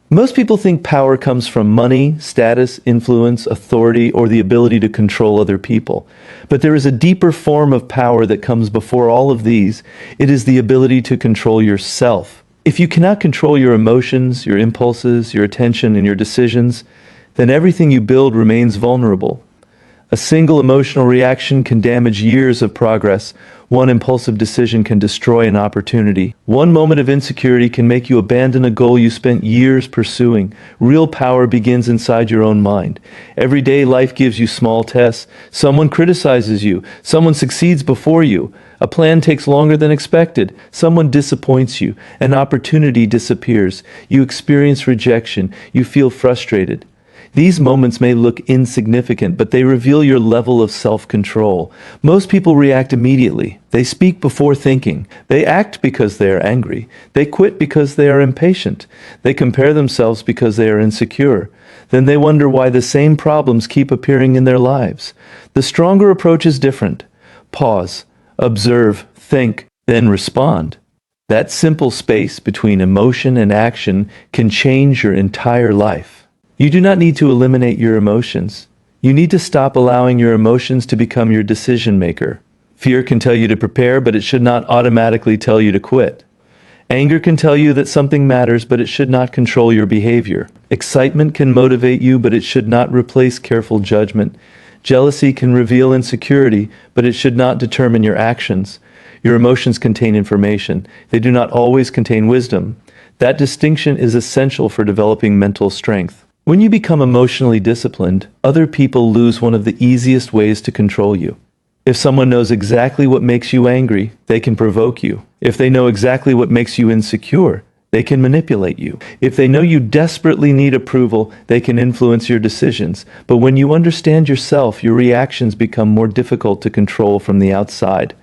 Most people think power comes from money, status, influence, authority, or the ability to control other people. But there is a deeper form of power that comes before all of these. It is the ability to control yourself. If you cannot control your emotions, your impulses, your attention, and your decisions, then everything you build remains vulnerable. A single emotional reaction can damage years of progress. One impulsive decision can destroy an opportunity. One moment of insecurity can make you abandon a goal you spent years pursuing. Real power begins inside your own mind. Every day life gives you small tests. Someone criticizes you. Someone succeeds before you. A plan takes longer than expected. Someone disappoints you. An opportunity disappears. You experience rejection. You feel frustrated. These moments may look insignificant, but they reveal your level of self-control. Most people react immediately. They speak before thinking. They act because they are angry. They quit because they are impatient. They compare themselves because they are insecure. Then they wonder why the same problems keep appearing in their lives. The stronger approach is different. Pause, observe, think, then respond. That simple space between emotion and action can change your entire life. You do not need to eliminate your emotions. You need to stop allowing your emotions to become your decision maker. Fear can tell you to prepare, but it should not automatically tell you to quit. Anger can tell you that something matters, but it should not control your behavior. Excitement can motivate you, but it should not replace careful judgment. Jealousy can reveal insecurity, but it should not determine your actions. Your emotions contain information. They do not always contain wisdom. That distinction is essential for developing mental strength. When you become emotionally disciplined, other people lose one of the easiest ways to control you. If someone knows exactly what makes you angry, they can provoke you. If they know exactly what makes you insecure, they can manipulate you. If they know you desperately need approval, they can influence your decisions. But when you understand yourself, your reactions become more difficult to control from the outside.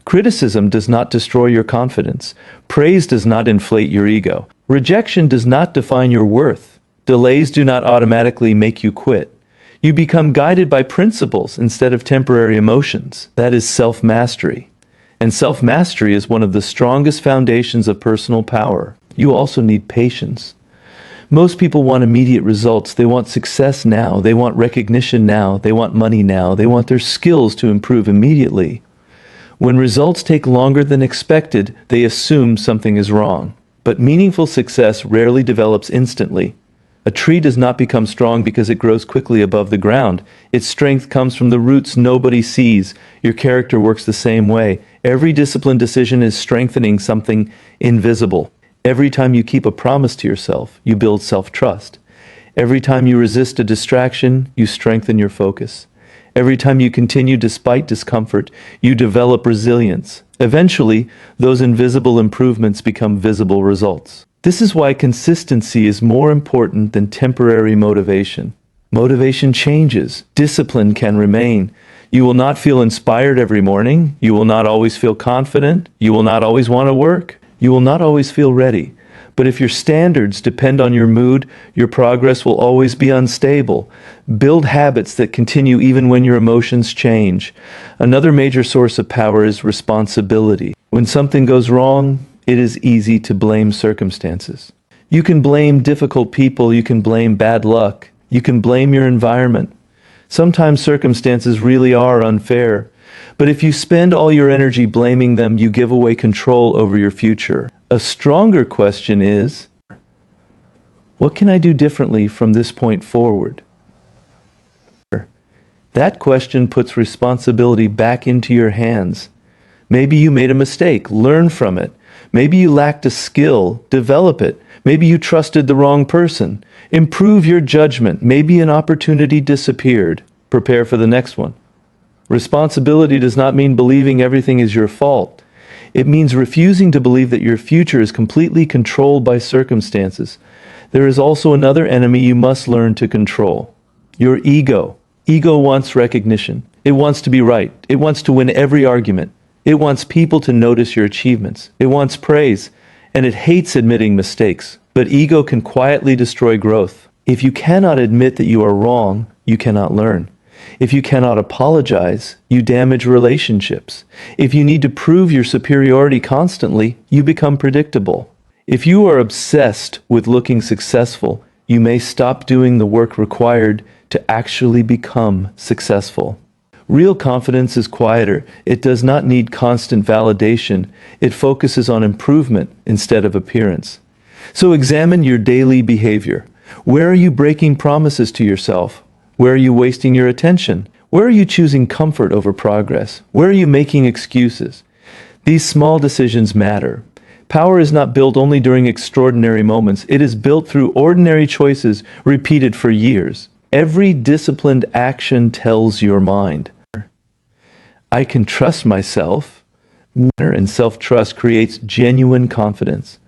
Criticism does not destroy your confidence. Praise does not inflate your ego. Rejection does not define your worth. Delays do not automatically make you quit. You become guided by principles instead of temporary emotions. That is self-mastery. And self-mastery is one of the strongest foundations of personal power. You also need patience. Most people want immediate results. They want success now. They want recognition now. They want money now. They want their skills to improve immediately. When results take longer than expected, they assume something is wrong. But meaningful success rarely develops instantly. A tree does not become strong because it grows quickly above the ground. Its strength comes from the roots nobody sees. Your character works the same way. Every disciplined decision is strengthening something invisible. Every time you keep a promise to yourself, you build self-trust. Every time you resist a distraction, you strengthen your focus. Every time you continue despite discomfort, you develop resilience. Eventually, those invisible improvements become visible results. This is why consistency is more important than temporary motivation. Motivation changes. Discipline can remain. You will not feel inspired every morning. You will not always feel confident. You will not always want to work. You will not always feel ready. But if your standards depend on your mood, your progress will always be unstable. Build habits that continue even when your emotions change. Another major source of power is responsibility. When something goes wrong, it is easy to blame circumstances. You can blame difficult people, you can blame bad luck, you can blame your environment. Sometimes circumstances really are unfair, but if you spend all your energy blaming them, you give away control over your future. A stronger question is, what can I do differently from this point forward? That question puts responsibility back into your hands. Maybe you made a mistake, learn from it. Maybe you lacked a skill, develop it. Maybe you trusted the wrong person. Improve your judgment. Maybe an opportunity disappeared. Prepare for the next one. Responsibility does not mean believing everything is your fault. It means refusing to believe that your future is completely controlled by circumstances. There is also another enemy you must learn to control. Your ego. Ego wants recognition. It wants to be right. It wants to win every argument. It wants people to notice your achievements. It wants praise, and it hates admitting mistakes. But ego can quietly destroy growth. If you cannot admit that you are wrong, you cannot learn. If you cannot apologize, you damage relationships. If you need to prove your superiority constantly, you become predictable. If you are obsessed with looking successful, you may stop doing the work required to actually become successful. Real confidence is quieter. It does not need constant validation. It focuses on improvement instead of appearance. So examine your daily behavior. Where are you breaking promises to yourself? Where are you wasting your attention? Where are you choosing comfort over progress? Where are you making excuses? These small decisions matter. Power is not built only during extraordinary moments. It is built through ordinary choices repeated for years. Every disciplined action tells your mind, I can trust myself, and self-trust creates genuine confidence.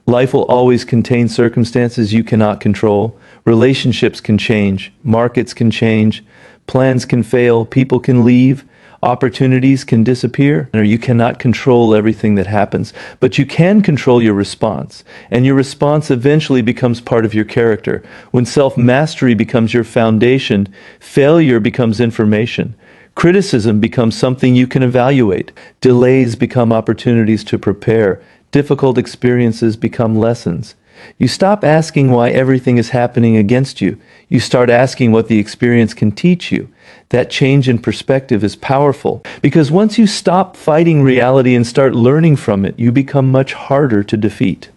Life will always contain circumstances you cannot control. Relationships can change, markets can change, plans can fail, people can leave, opportunities can disappear. You cannot control everything that happens, but you can control your response, and your response eventually becomes part of your character. When self-mastery becomes your foundation, failure becomes information. Criticism becomes something you can evaluate. Delays become opportunities to prepare. Difficult experiences become lessons. You stop asking why everything is happening against you. You start asking what the experience can teach you. That change in perspective is powerful because once you stop fighting reality and start learning from it, you become much harder to defeat.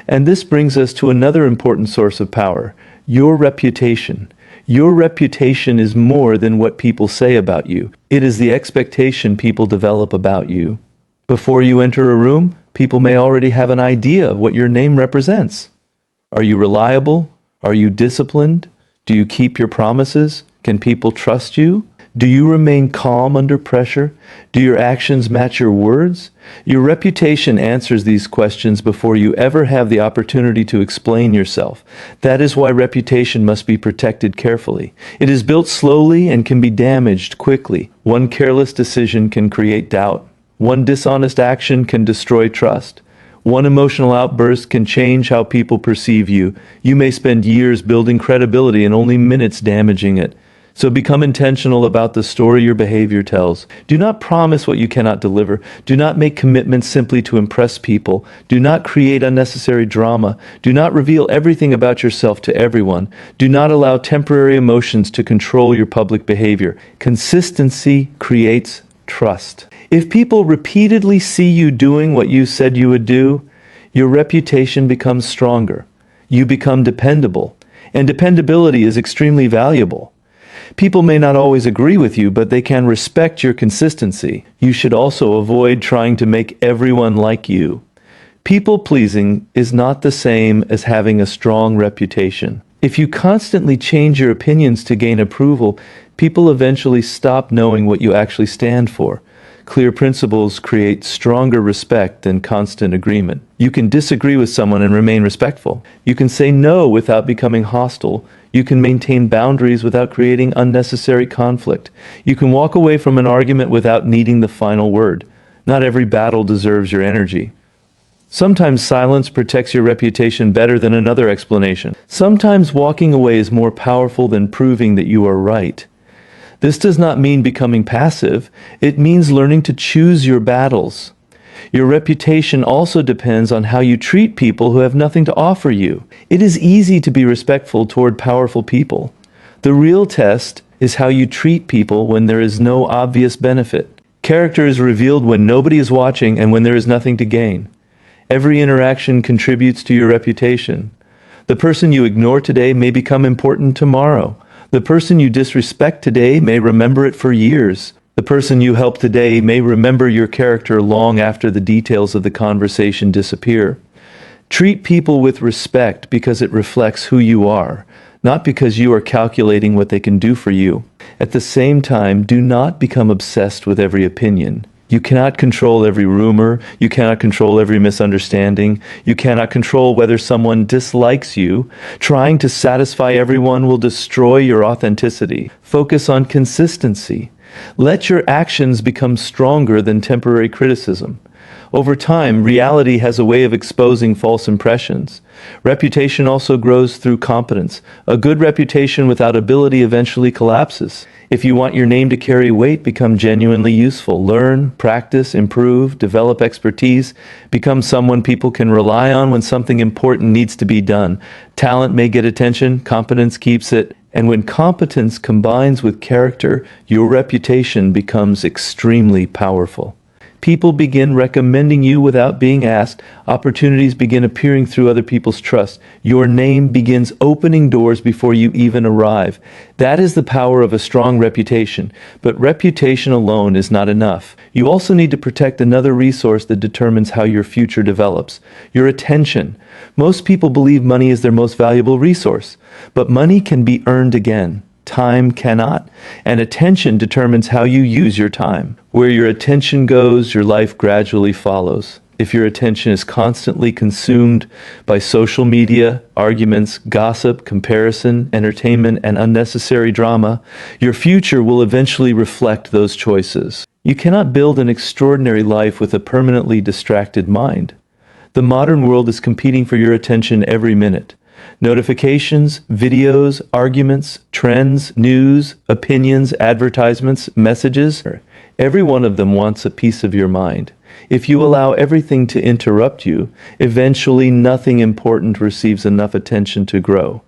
And this brings us to another important source of power, your reputation. Your reputation is more than what people say about you. It is the expectation people develop about you. Before you enter a room, people may already have an idea of what your name represents. Are you reliable? Are you disciplined? Do you keep your promises? Can people trust you? Do you remain calm under pressure? Do your actions match your words? Your reputation answers these questions before you ever have the opportunity to explain yourself. That is why reputation must be protected carefully. It is built slowly and can be damaged quickly. One careless decision can create doubt. One dishonest action can destroy trust. One emotional outburst can change how people perceive you. You may spend years building credibility and only minutes damaging it. So become intentional about the story your behavior tells. Do not promise what you cannot deliver. Do not make commitments simply to impress people. Do not create unnecessary drama. Do not reveal everything about yourself to everyone. Do not allow temporary emotions to control your public behavior. Consistency creates trust. If people repeatedly see you doing what you said you would do, your reputation becomes stronger. You become dependable, and dependability is extremely valuable. People may not always agree with you, but they can respect your consistency. You should also avoid trying to make everyone like you. People-pleasing is not the same as having a strong reputation. If you constantly change your opinions to gain approval, people eventually stop knowing what you actually stand for. Clear principles create stronger respect than constant agreement. You can disagree with someone and remain respectful. You can say no without becoming hostile. You can maintain boundaries without creating unnecessary conflict. You can walk away from an argument without needing the final word. Not every battle deserves your energy. Sometimes silence protects your reputation better than another explanation. Sometimes walking away is more powerful than proving that you are right. This does not mean becoming passive. It means learning to choose your battles. Your reputation also depends on how you treat people who have nothing to offer you. It is easy to be respectful toward powerful people. The real test is how you treat people when there is no obvious benefit. Character is revealed when nobody is watching and when there is nothing to gain. Every interaction contributes to your reputation. The person you ignore today may become important tomorrow. The person you disrespect today may remember it for years. The person you help today may remember your character long after the details of the conversation disappear. Treat people with respect because it reflects who you are, not because you are calculating what they can do for you. At the same time, do not become obsessed with every opinion. You cannot control every rumor. You cannot control every misunderstanding. You cannot control whether someone dislikes you. Trying to satisfy everyone will destroy your authenticity. Focus on consistency. Let your actions become stronger than temporary criticism. Over time, reality has a way of exposing false impressions. Reputation also grows through competence. A good reputation without ability eventually collapses. If you want your name to carry weight, become genuinely useful. Learn, practice, improve, develop expertise, become someone people can rely on when something important needs to be done. Talent may get attention, competence keeps it. And when competence combines with character, your reputation becomes extremely powerful. People begin recommending you without being asked. Opportunities begin appearing through other people's trust. Your name begins opening doors before you even arrive. That is the power of a strong reputation. But reputation alone is not enough. You also need to protect another resource that determines how your future develops: your attention. Most people believe money is their most valuable resource, but money can be earned again. Time cannot, and attention determines how you use your time. Where your attention goes, your life gradually follows. If your attention is constantly consumed by social media, arguments, gossip, comparison, entertainment, and unnecessary drama, your future will eventually reflect those choices. You cannot build an extraordinary life with a permanently distracted mind. The modern world is competing for your attention every minute. Notifications, videos, arguments, trends, news, opinions, advertisements, messages. Every one of them wants a piece of your mind. If you allow everything to interrupt you, eventually nothing important receives enough attention to grow.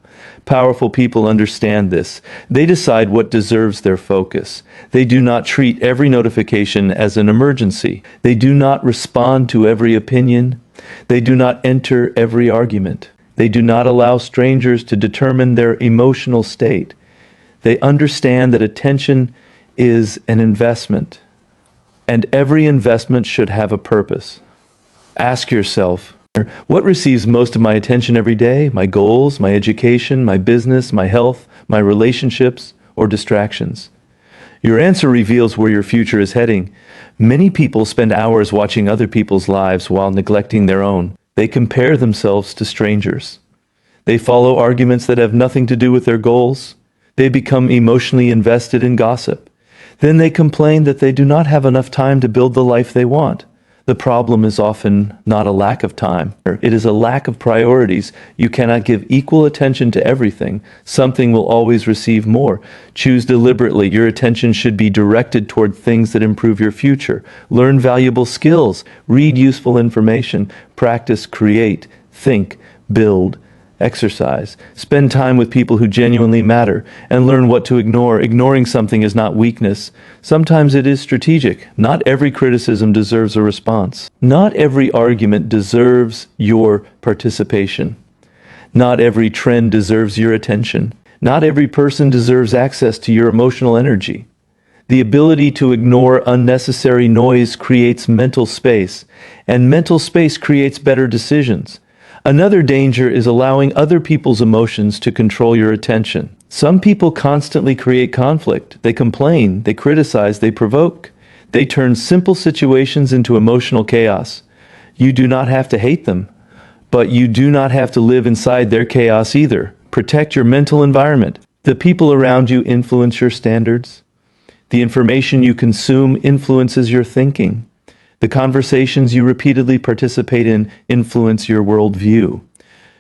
Powerful people understand this. They decide what deserves their focus. They do not treat every notification as an emergency. They do not respond to every opinion. They do not enter every argument. They do not allow strangers to determine their emotional state. They understand that attention is an investment, and every investment should have a purpose. Ask yourself, what receives most of my attention every day? My goals, my education, my business, my health, my relationships, or distractions? Your answer reveals where your future is heading. Many people spend hours watching other people's lives while neglecting their own. They compare themselves to strangers. They follow arguments that have nothing to do with their goals. They become emotionally invested in gossip. Then they complain that they do not have enough time to build the life they want. The problem is often not a lack of time. It is a lack of priorities. You cannot give equal attention to everything. Something will always receive more. Choose deliberately. Your attention should be directed toward things that improve your future. Learn valuable skills. Read useful information. Practice, create, think, build, exercise. Spend time with people who genuinely matter, and learn what to ignore. Ignoring something is not weakness. Sometimes it is strategic. Not every criticism deserves a response. Not every argument deserves your participation. Not every trend deserves your attention. Not every person deserves access to your emotional energy. The ability to ignore unnecessary noise creates mental space, and mental space creates better decisions. Another danger is allowing other people's emotions to control your attention. Some people constantly create conflict. They complain, they criticize, they provoke. They turn simple situations into emotional chaos. You do not have to hate them, but you do not have to live inside their chaos either. Protect your mental environment. The people around you influence your standards. The information you consume influences your thinking. The conversations you repeatedly participate in influence your worldview.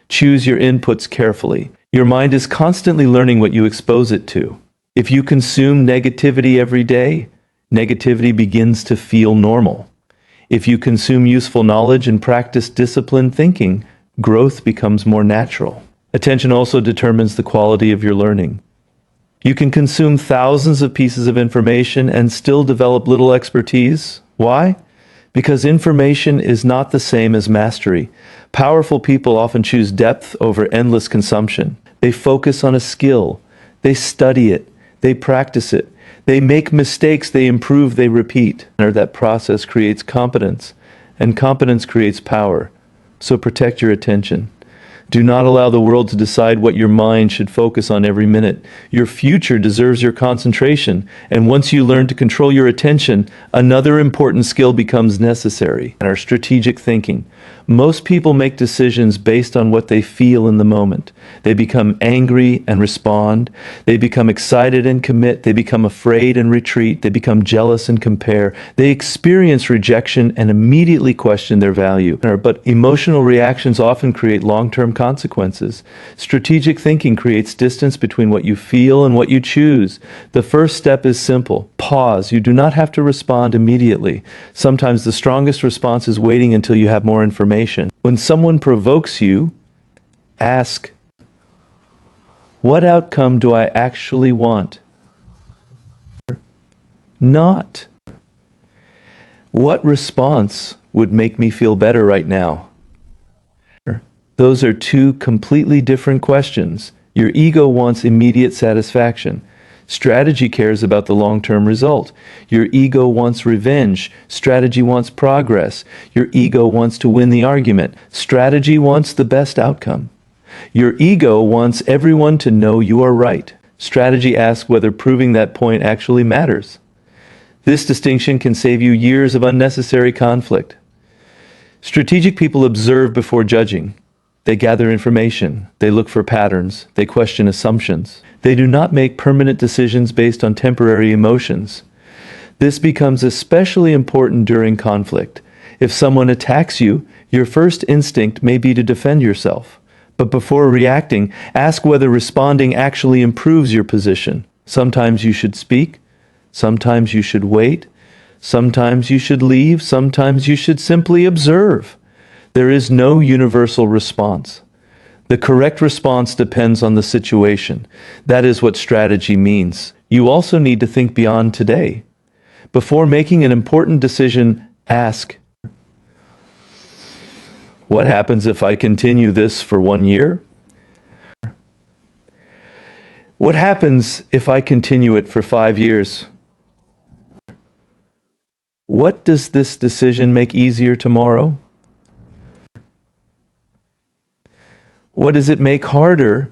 Choose your inputs carefully. Your mind is constantly learning what you expose it to. If you consume negativity every day, negativity begins to feel normal. If you consume useful knowledge and practice disciplined thinking, growth becomes more natural. Attention also determines the quality of your learning. You can consume thousands of pieces of information and still develop little expertise. Why? Because information is not the same as mastery. Powerful people often choose depth over endless consumption. They focus on a skill. They study it. They practice it. They make mistakes. They improve. They repeat. And that process creates competence, and competence creates power. So protect your attention. Do not allow the world to decide what your mind should focus on every minute. Your future deserves your concentration, and once you learn to control your attention, another important skill becomes necessary, and our strategic thinking. Most people make decisions based on what they feel in the moment. They become angry and respond. They become excited and commit. They become afraid and retreat. They become jealous and compare. They experience rejection and immediately question their value. But emotional reactions often create long-term consequences. Strategic thinking creates distance between what you feel and what you choose. The first step is simple. Pause. You do not have to respond immediately. Sometimes the strongest response is waiting until you have more information. When someone provokes you, ask, what outcome do I actually want? Not, what response would make me feel better right now? Those are two completely different questions. Your ego wants immediate satisfaction. Strategy cares about the long-term result. Your ego wants revenge. Strategy wants progress. Your ego wants to win the argument. Strategy wants the best outcome. Your ego wants everyone to know you are right. Strategy asks whether proving that point actually matters. This distinction can save you years of unnecessary conflict. Strategic people observe before judging. They gather information. They look for patterns. They question assumptions. They do not make permanent decisions based on temporary emotions. This becomes especially important during conflict. If someone attacks you, your first instinct may be to defend yourself. But before reacting, ask whether responding actually improves your position. Sometimes you should speak. Sometimes you should wait. Sometimes you should leave. Sometimes you should simply observe. There is no universal response. The correct response depends on the situation. That is what strategy means. You also need to think beyond today. Before making an important decision, ask, what happens if I continue this for 1 year? What happens if I continue it for 5 years? What does this decision make easier tomorrow? What does it make harder?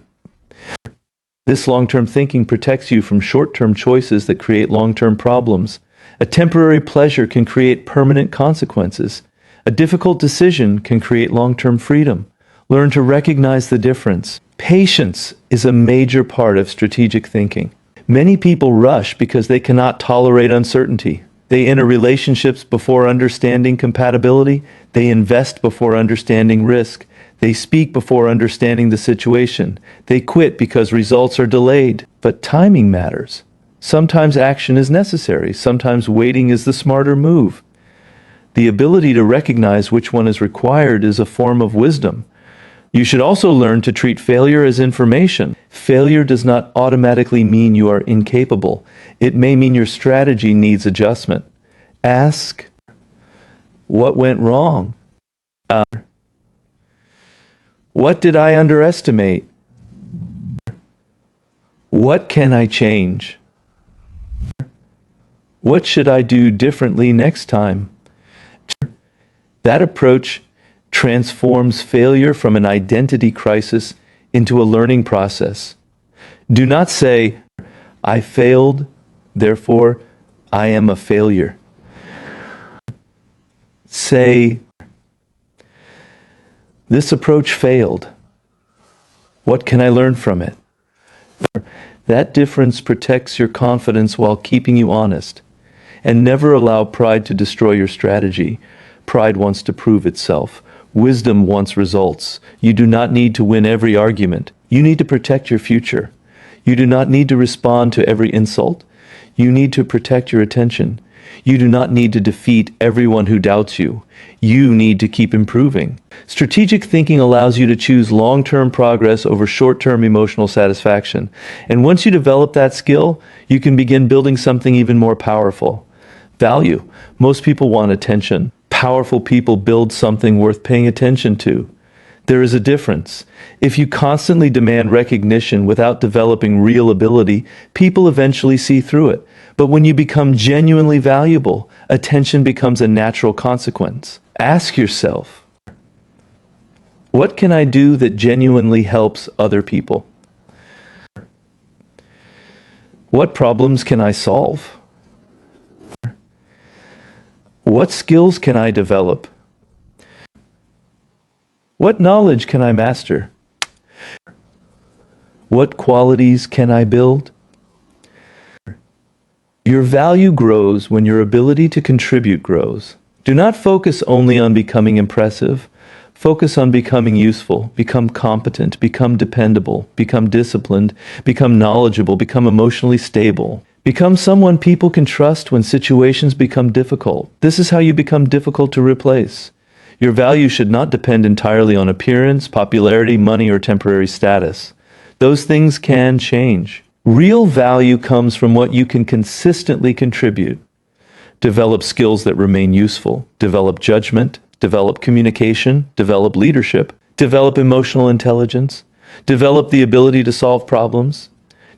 This long-term thinking protects you from short-term choices that create long-term problems. A temporary pleasure can create permanent consequences. A difficult decision can create long-term freedom. Learn to recognize the difference. Patience is a major part of strategic thinking. Many people rush because they cannot tolerate uncertainty. They enter relationships before understanding compatibility. They invest before understanding risk. They speak before understanding the situation. They quit because results are delayed. But timing matters. Sometimes action is necessary. Sometimes waiting is the smarter move. The ability to recognize which one is required is a form of wisdom. You should also learn to treat failure as information. Failure does not automatically mean you are incapable. It may mean your strategy needs adjustment. Ask, what went wrong? What did I underestimate? What can I change? What should I do differently next time? That approach transforms failure from an identity crisis into a learning process. Do not say, I failed, therefore I am a failure. Say, this approach failed. What can I learn from it? That difference protects your confidence while keeping you honest. And never allow pride to destroy your strategy. Pride wants to prove itself. Wisdom wants results. You do not need to win every argument. You need to protect your future. You do not need to respond to every insult. You need to protect your attention. You do not need to defeat everyone who doubts you. You need to keep improving. Strategic thinking allows you to choose long-term progress over short-term emotional satisfaction. And once you develop that skill, you can begin building something even more powerful. Value. Most people want attention. Powerful people build something worth paying attention to. There is a difference. If you constantly demand recognition without developing real ability, people eventually see through it. But when you become genuinely valuable, attention becomes a natural consequence. Ask yourself, what can I do that genuinely helps other people? What problems can I solve? What skills can I develop? What knowledge can I master? What qualities can I build? Your value grows when your ability to contribute grows. Do not focus only on becoming impressive. Focus on becoming useful, become competent, become dependable, become disciplined, become knowledgeable, become emotionally stable. Become someone people can trust when situations become difficult. This is how you become difficult to replace. Your value should not depend entirely on appearance, popularity, money, or temporary status. Those things can change. Real value comes from what you can consistently contribute. Develop skills that remain useful. Develop judgment. Develop communication. Develop leadership. Develop emotional intelligence. Develop the ability to solve problems.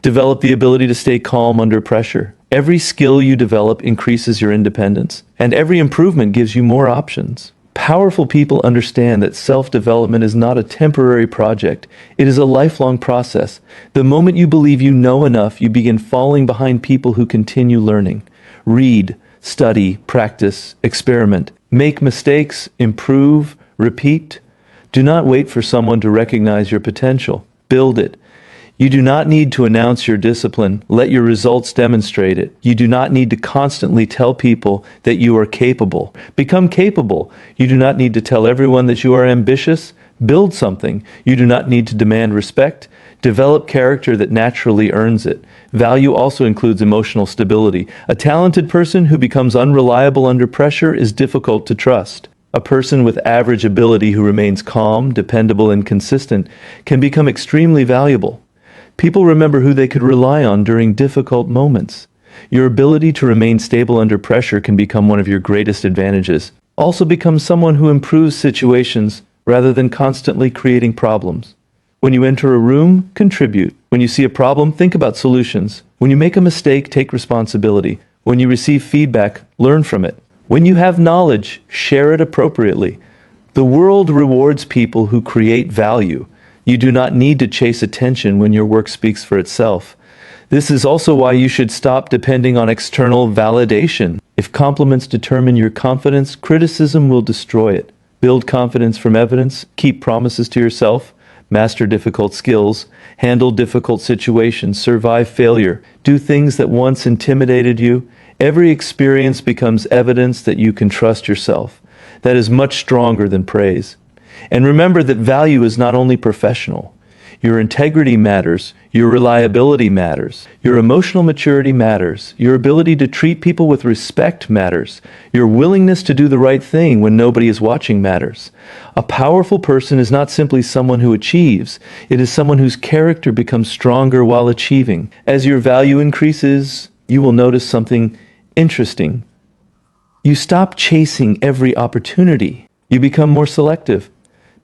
Develop the ability to stay calm under pressure. Every skill you develop increases your independence, and every improvement gives you more options. Powerful people understand that self-development is not a temporary project. It is a lifelong process. The moment you believe you know enough, you begin falling behind people who continue learning. Read, study, practice, experiment. Make mistakes, improve, repeat. Do not wait for someone to recognize your potential. Build it. You do not need to announce your discipline. Let your results demonstrate it. You do not need to constantly tell people that you are capable. Become capable. You do not need to tell everyone that you are ambitious. Build something. You do not need to demand respect. Develop character that naturally earns it. Value also includes emotional stability. A talented person who becomes unreliable under pressure is difficult to trust. A person with average ability who remains calm, dependable, and consistent can become extremely valuable. People remember who they could rely on during difficult moments. Your ability to remain stable under pressure can become one of your greatest advantages. Also become someone who improves situations rather than constantly creating problems. When you enter a room, contribute. When you see a problem, think about solutions. When you make a mistake, take responsibility. When you receive feedback, learn from it. When you have knowledge, share it appropriately. The world rewards people who create value. You do not need to chase attention when your work speaks for itself. This is also why you should stop depending on external validation. If compliments determine your confidence, criticism will destroy it. Build confidence from evidence, keep promises to yourself, master difficult skills, handle difficult situations, survive failure, do things that once intimidated you. Every experience becomes evidence that you can trust yourself. That is much stronger than praise. And remember that value is not only professional. Your integrity matters, your reliability matters, your emotional maturity matters, your ability to treat people with respect matters, your willingness to do the right thing when nobody is watching matters. A powerful person is not simply someone who achieves, it is someone whose character becomes stronger while achieving. As your value increases, you will notice something interesting. You stop chasing every opportunity. You become more selective.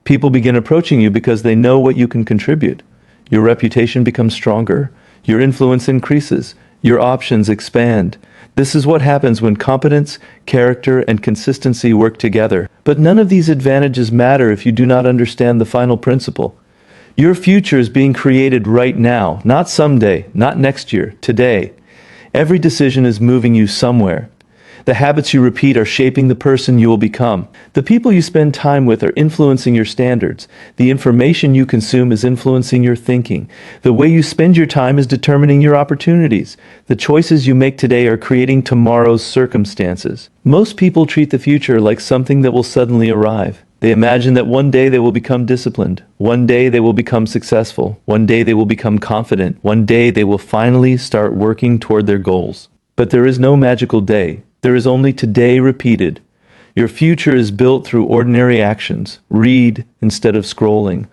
People begin approaching you because they know what you can contribute. Your reputation becomes stronger. Your influence increases. Your options expand. This is what happens when competence, character, and consistency work together. But none of these advantages matter if you do not understand the final principle. Your future is being created right now, not someday, not next year, today. Every decision is moving you somewhere. The habits you repeat are shaping the person you will become. The people you spend time with are influencing your standards. The information you consume is influencing your thinking. The way you spend your time is determining your opportunities. The choices you make today are creating tomorrow's circumstances. Most people treat the future like something that will suddenly arrive. They imagine that one day they will become disciplined. One day they will become successful. One day they will become confident. One day they will finally start working toward their goals. But there is no magical day. There is only today repeated. Your future is built through ordinary actions. Read instead of scrolling.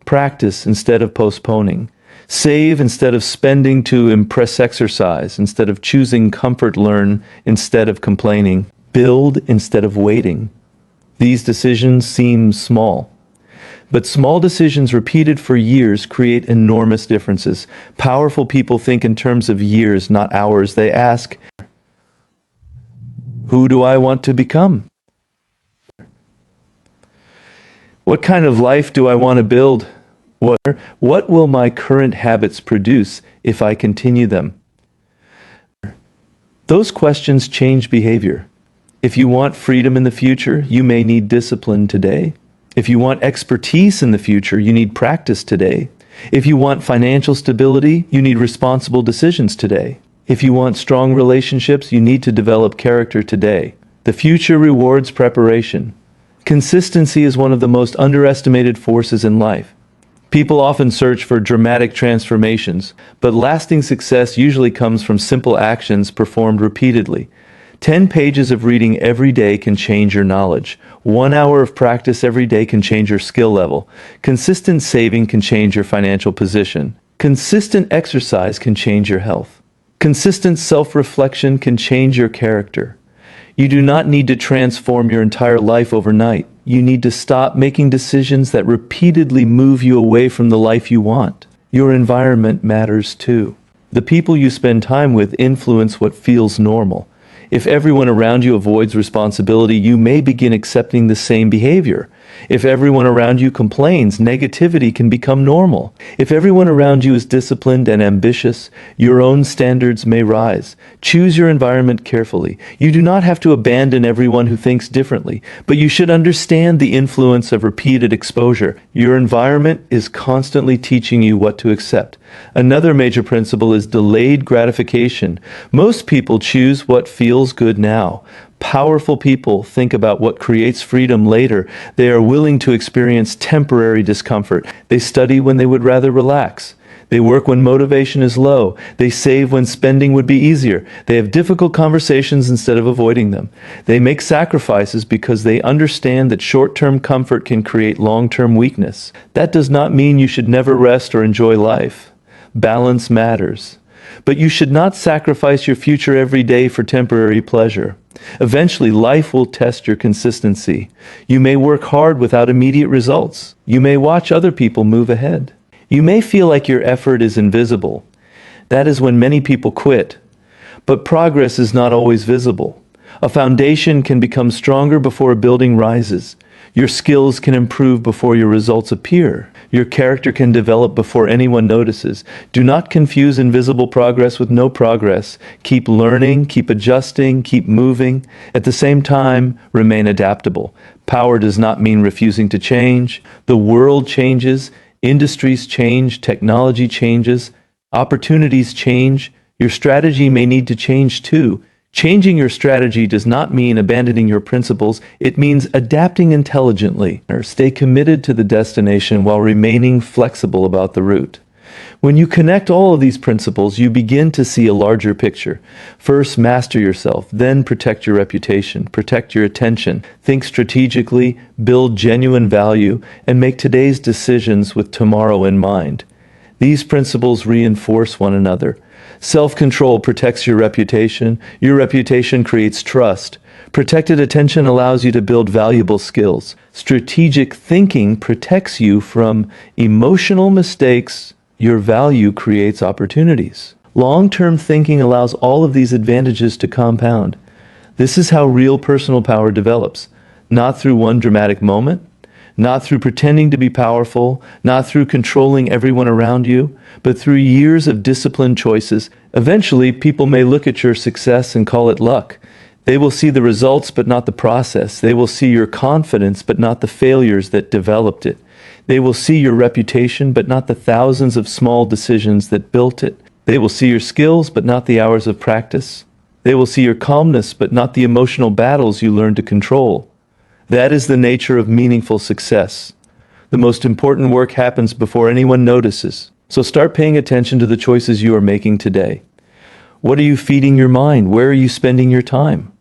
Practice instead of postponing. Save instead of spending to impress. Exercise instead of choosing comfort. Learn instead of complaining. Build instead of waiting. These decisions seem small. But small decisions repeated for years create enormous differences. Powerful people think in terms of years, not hours. They ask, who do I want to become? What kind of life do I want to build? What will my current habits produce if I continue them? Those questions change behavior. If you want freedom in the future, you may need discipline today. If you want expertise in the future, you need practice today. If you want financial stability, you need responsible decisions today. If you want strong relationships, you need to develop character today. The future rewards preparation. Consistency is one of the most underestimated forces in life. People often search for dramatic transformations, but lasting success usually comes from simple actions performed repeatedly. 10 pages of reading every day can change your knowledge. 1 hour of practice every day can change your skill level. Consistent saving can change your financial position. Consistent exercise can change your health. Consistent self-reflection can change your character. You do not need to transform your entire life overnight. You need to stop making decisions that repeatedly move you away from the life you want. Your environment matters too. The people you spend time with influence what feels normal. If everyone around you avoids responsibility, you may begin accepting the same behavior. If everyone around you complains, negativity can become normal. If everyone around you is disciplined and ambitious, your own standards may rise. Choose your environment carefully. You do not have to abandon everyone who thinks differently, but you should understand the influence of repeated exposure. Your environment is constantly teaching you what to accept. Another major principle is delayed gratification. Most people choose what feels good now. Powerful people think about what creates freedom later. They are willing to experience temporary discomfort. They study when they would rather relax. They work when motivation is low. They save when spending would be easier. They have difficult conversations instead of avoiding them. They make sacrifices because they understand that short-term comfort can create long-term weakness. That does not mean you should never rest or enjoy life. Balance matters. But you should not sacrifice your future every day for temporary pleasure. Eventually, life will test your consistency. You may work hard without immediate results. You may watch other people move ahead. You may feel like your effort is invisible. That is when many people quit. But progress is not always visible. A foundation can become stronger before a building rises. Your skills can improve before your results appear. Your character can develop before anyone notices. Do not confuse invisible progress with no progress. Keep learning, keep adjusting, keep moving. At the same time, remain adaptable. Power does not mean refusing to change. The world changes, industries change, technology changes, opportunities change. Your strategy may need to change too. Changing your strategy does not mean abandoning your principles. It means adapting intelligently. Stay committed to the destination while remaining flexible about the route. When you connect all of these principles, you begin to see a larger picture. First, master yourself, then protect your reputation, protect your attention, think strategically, build genuine value, and make today's decisions with tomorrow in mind. These principles reinforce one another. Self-control protects your reputation creates trust. Protected attention allows you to build valuable skills. Strategic thinking protects you from emotional mistakes. Your value creates opportunities. Long-term thinking allows all of these advantages to compound. This is how real personal power develops, not through one dramatic moment, not through pretending to be powerful, not through controlling everyone around you, but through years of disciplined choices. Eventually, people may look at your success and call it luck. They will see the results, but not the process. They will see your confidence, but not the failures that developed it. They will see your reputation, but not the thousands of small decisions that built it. They will see your skills, but not the hours of practice. They will see your calmness, but not the emotional battles you learned to control. That is the nature of meaningful success. The most important work happens before anyone notices. So start paying attention to the choices you are making today. What are you feeding your mind? Where are you spending your time?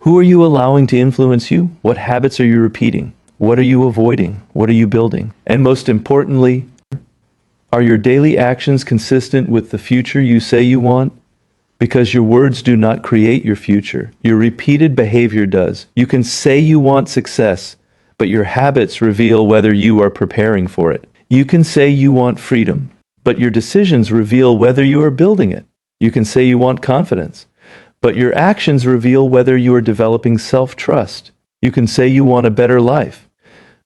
Who are you allowing to influence you? What habits are you repeating? What are you avoiding? What are you building? And most importantly, are your daily actions consistent with the future you say you want? Because your words do not create your future. Your repeated behavior does. You can say you want success, but your habits reveal whether you are preparing for it. You can say you want freedom, but your decisions reveal whether you are building it. You can say you want confidence, but your actions reveal whether you are developing self-trust. You can say you want a better life,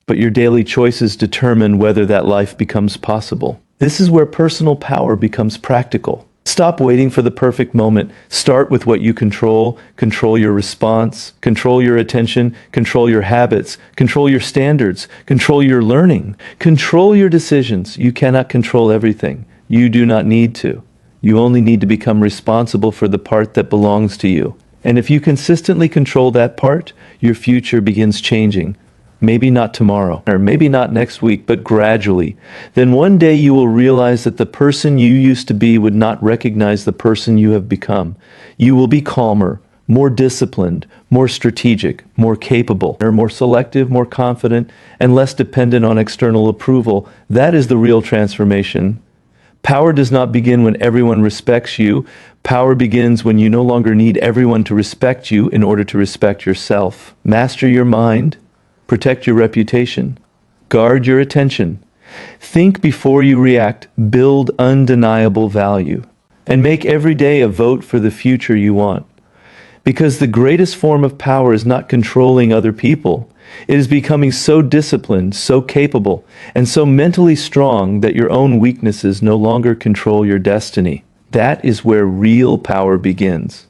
but your daily choices determine whether that life becomes possible. This is where personal power becomes practical. Stop waiting for the perfect moment. Start with what you control. Control your response. Control your attention. Control your habits. Control your standards. Control your learning. Control your decisions. You cannot control everything. You do not need to. You only need to become responsible for the part that belongs to you. And if you consistently control that part, your future begins changing. Maybe not tomorrow, or maybe not next week, but gradually. Then one day you will realize that the person you used to be would not recognize the person you have become. You will be calmer, more disciplined, more strategic, more capable, or more selective, more confident, and less dependent on external approval. That is the real transformation. Power does not begin when everyone respects you. Power begins when you no longer need everyone to respect you in order to respect yourself. Master your mind. Protect your reputation. Guard your attention. Think before you react. Build undeniable value. And make every day a vote for the future you want. Because the greatest form of power is not controlling other people. It is becoming so disciplined, so capable, and so mentally strong that your own weaknesses no longer control your destiny. That is where real power begins.